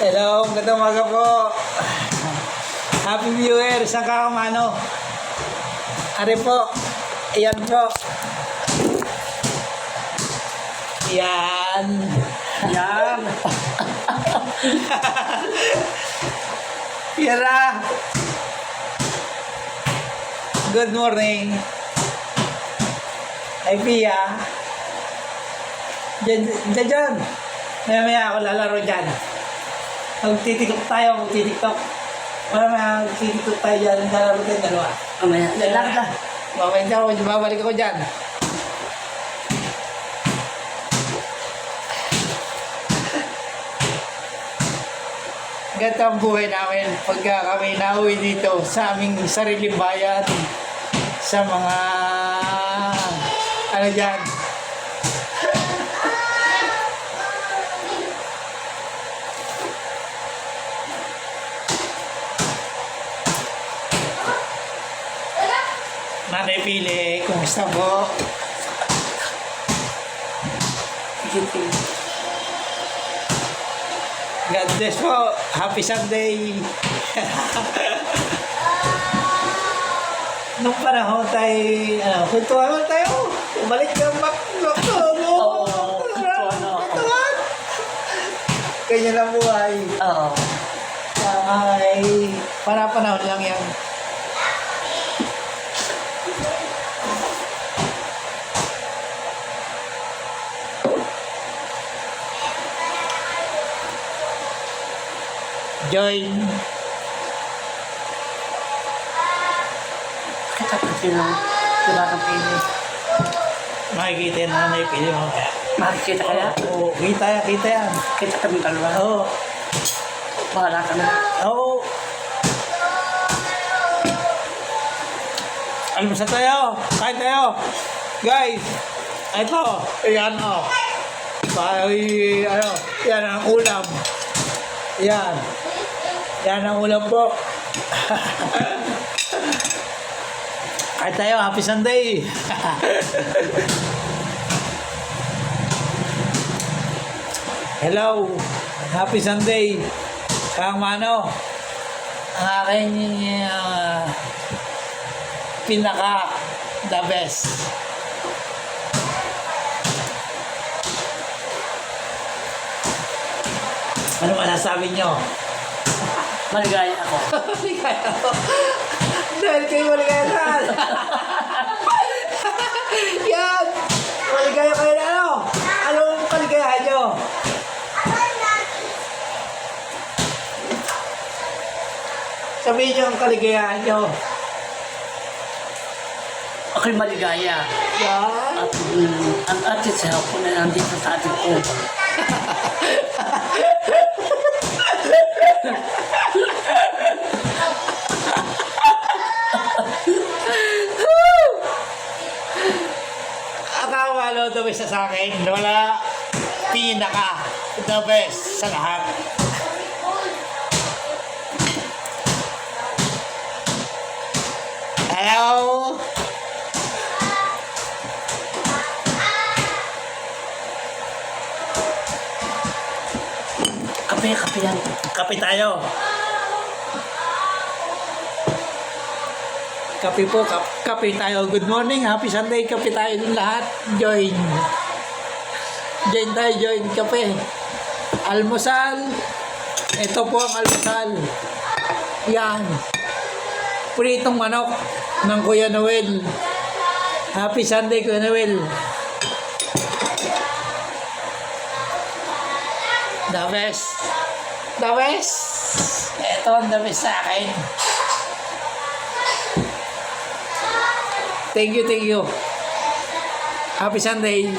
Hello, magandang umaga po. Happy New Year sa kakamano. Ari po, ayan po. Yan. Yan. Yan na. Good morning. Ay, Pia. Diyan. Maya ako lalaro dyan. Magtitiktok tayo, magtitiktok. Magtitiktok tayo dyan. Lalaro tayo dalawa. Mamaya, lalakad na. Mamaya dyan, babalik ako dyan. Ganito ang buhay namin pagka kami nauwi dito sa aming sariling bayan, sa mga ano dyan. Nanay Pili, kumusta po? God bless po. Happy Sunday. Nung panahon tayo, kuntuhan tayo. Balik ka Oo, kuntuhan ako. Kanya lang buhay. Oo. Ay, para panahon lang yan. Join. Kita pa sila. Diba kang pili? Makikita yan na may pili mo. Makikita kaya? Oo, kita yan. Kita kami dalawa. Oo. Bahala ka na. Oo. Almusal tayo. Kain tayo. Guys, ito. Ayan o. Yan ang ulam. Yan. Yan ang ulam po. Kain tayo. Happy Sunday. Hello. Happy Sunday. Kang Mano. Ang aking pinaka the best. Ano masasabi nyo? Maligaya ako. Maligaya ako. Dahil kayo maligaya na. Yan. Maligaya kayo na ano? Anong kaligayahan nyo? Sabihin nyo ang kaligayahan nyo. Ako'y maligaya. Yan. At ang atin sa hapon na nandito sa atin ko. Akawalo the best sa akin. Wala pinaka the best sa lahat. Hello? Kape yan. Kape tayo. Kape po, kape tayo. Good morning, happy Sunday. Kape tayo din lahat. Join. Join tayo, join kape. Almusal. Ito po ang almusal. Yan. Pritong manok ng Kuya Noel. Happy Sunday, Kuya Noel. The best. The best. Ito ang the best sa akin. Thank you. Happy Sunday.